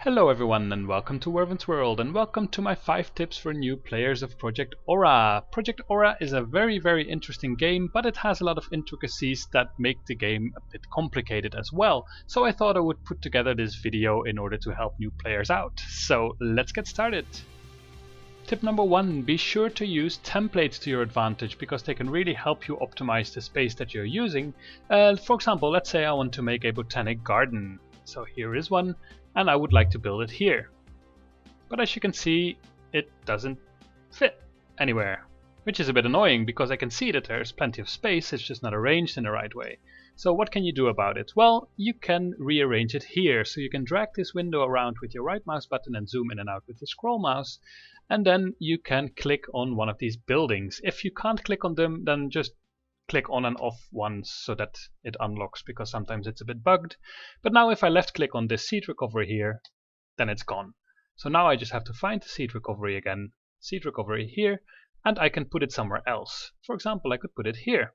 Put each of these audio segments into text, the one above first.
Hello everyone and welcome to Wervan's World and welcome to my 5 tips for new players of Project Aura. Project Aura is a very interesting game, but it has a lot of intricacies that make the game a bit complicated as well. So I thought I would put together this video in order to help new players out. So let's get started. Tip number 1, be sure to use templates to your advantage because they can really help you optimize the space that you're using. For example, let's say I want to make a botanic garden. So here is one. And I would like to build it here. But as you can see, it doesn't fit anywhere, which is a bit annoying because I can see that there's plenty of space, it's just not arranged in the right way. So what can you do about it? Well, you can rearrange it here. So you can drag this window around with your right mouse button and zoom in and out with the scroll mouse. And then you can click on one of these buildings. If you can't click on them, then just click on and off once so that it unlocks, because sometimes it's a bit bugged. But now if I left click on this seed recovery here, then it's gone. So now I just have to find the seed recovery again, seed recovery here, and I can put it somewhere else. For example, I could put it here.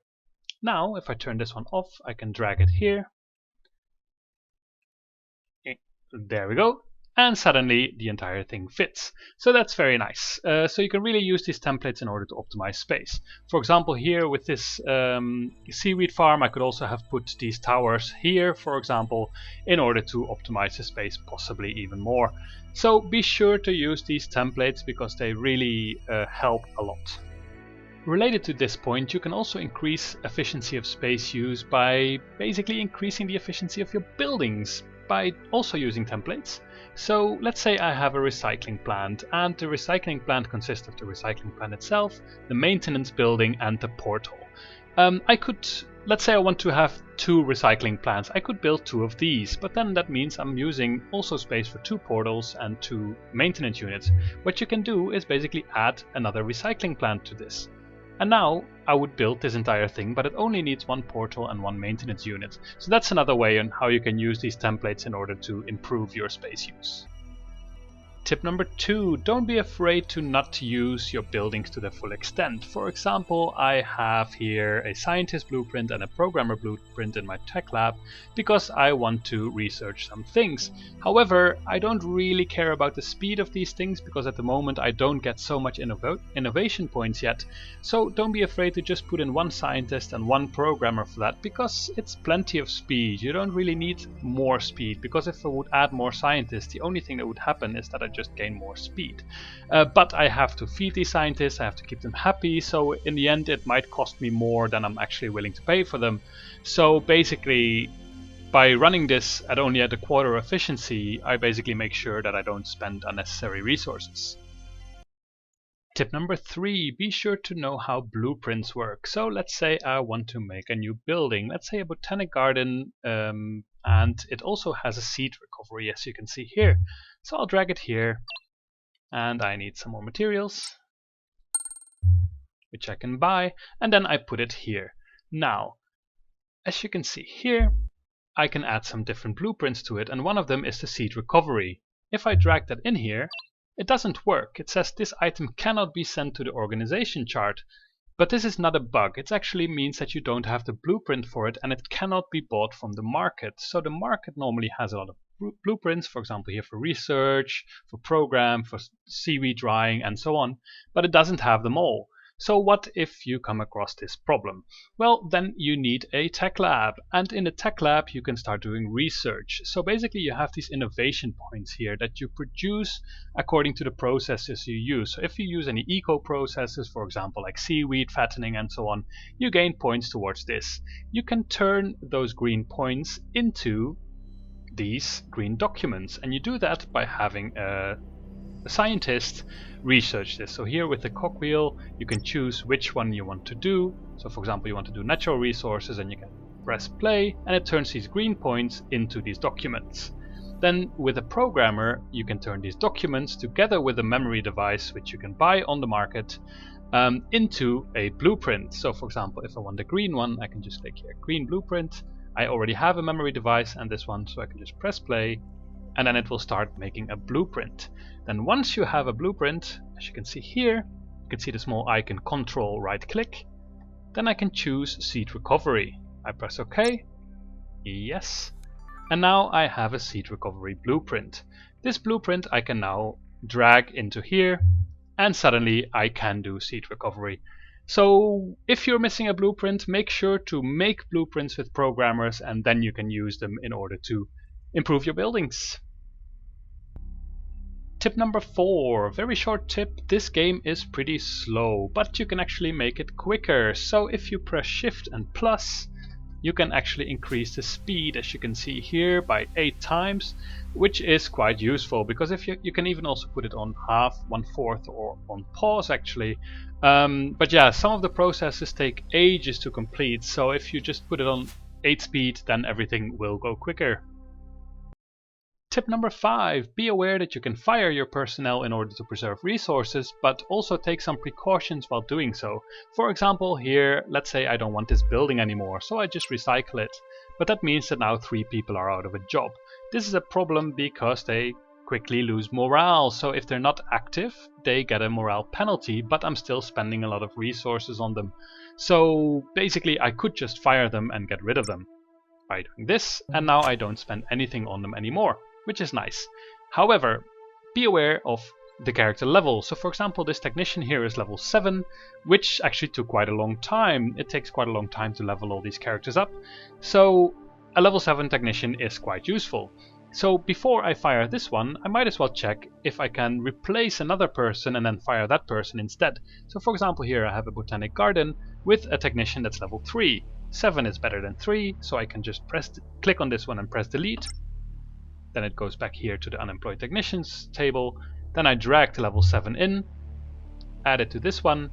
Now if I turn this one off, I can drag it here. There we go. And suddenly the entire thing fits. So that's very nice. So you can really use these templates in order to optimize space. For example, here with this seaweed farm, I could also have put these towers here, for example, in order to optimize the space possibly even more. So be sure to use these templates because they really help a lot. Related to this point, you can also increase efficiency of space use by basically increasing the efficiency of your buildings by also using templates. So let's say I have a recycling plant, and the recycling plant consists of the recycling plant itself, the maintenance building, and the portal. Let's say I want to have 2 recycling plants. I could build 2 of these, but then that means I'm using also space for 2 portals and 2 maintenance units. What you can do is basically add another recycling plant to this. And now I would build this entire thing, but it only needs 1 portal and 1 maintenance unit. So that's another way on how you can use these templates in order to improve your space use. Tip number 2, don't be afraid to not use your buildings to their full extent. For example, I have here a scientist blueprint and a programmer blueprint in my tech lab because I want to research some things. However, I don't really care about the speed of these things because at the moment I don't get so much innovation points yet. So don't be afraid to just put in 1 scientist and 1 programmer for that, because it's plenty of speed. You don't really need more speed, because if I would add more scientists, the only thing that would happen is that I just gain more speed. But I have to feed these scientists, I have to keep them happy, so in the end it might cost me more than I'm actually willing to pay for them. So basically, by running this at only at a quarter efficiency, I basically make sure that I don't spend unnecessary resources. Tip number 3, be sure to know how blueprints work. So let's say I want to make a new building, let's say a botanic garden, and it also has a seed recovery, as you can see here. So I'll drag it here, and I need some more materials, which I can buy, and then I put it here. Now, as you can see here, I can add some different blueprints to it, and one of them is the seed recovery. If I drag that in here, it doesn't work. It says this item cannot be sent to the organization chart. But this is not a bug. It actually means that you don't have the blueprint for it, and it cannot be bought from the market. So the market normally has a lot of blueprints, for example here for research, for program, for seaweed drying, and so on, but it doesn't have them all. So what if you come across this problem? Well, then you need a tech lab, and in the tech lab you can start doing research. So basically you have these innovation points here that you produce according to the processes you use. So if you use any eco processes, for example like seaweed fattening and so on, you gain points towards this. You can turn those green points into these green documents, and you do that by having a scientist research this. So here with the cogwheel you can choose which one you want to do. So for example you want to do natural resources, and you can press play and it turns these green points into these documents. Then with a programmer you can turn these documents together with a memory device, which you can buy on the market, into a blueprint. So for example if I want the green one, I can just click here, green blueprint. I already have a memory device and this one, so I can just press play and then it will start making a blueprint. Then once you have a blueprint, as you can see here, you can see the small icon control right click, then I can choose seed recovery. I press OK, yes, and now I have a seed recovery blueprint. This blueprint I can now drag into here, and suddenly I can do seed recovery. So if you're missing a blueprint, make sure to make blueprints with programmers, and then you can use them in order to improve your buildings. Tip number 4, very short tip. This game is pretty slow, but you can actually make it quicker. So if you press Shift and plus, you can actually increase the speed, as you can see here, by 8 times, which is quite useful, because if you can even also put it on half, 1/4, or on pause actually. But yeah, some of the processes take ages to complete, so if you just put it on 8 speed, then everything will go quicker. Tip number 5, be aware that you can fire your personnel in order to preserve resources, but also take some precautions while doing so. For example, here, let's say I don't want this building anymore, so I just recycle it. But that means that now 3 people are out of a job. This is a problem because they quickly lose morale, so if they're not active, they get a morale penalty, but I'm still spending a lot of resources on them. So basically I could just fire them and get rid of them by doing this, and now I don't spend anything on them anymore, which is nice. However, be aware of the character level. So for example, this technician here is level 7, which actually took quite a long time. It takes quite a long time to level all these characters up. So a level 7 technician is quite useful. So before I fire this one, I might as well check if I can replace another person and then fire that person instead. So for example, here I have a botanic garden with a technician that's level 3. 7 is better than 3, so I can just click on this one and press delete. Then it goes back here to the unemployed technicians table. Then I drag the level 7 in, add it to this one,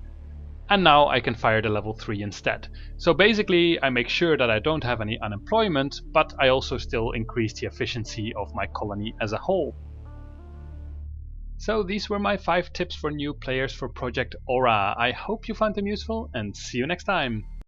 and now I can fire the level 3 instead. So basically I make sure that I don't have any unemployment, but I also still increase the efficiency of my colony as a whole. So these were my 5 tips for new players for Project Aura. I hope you found them useful, and see you next time!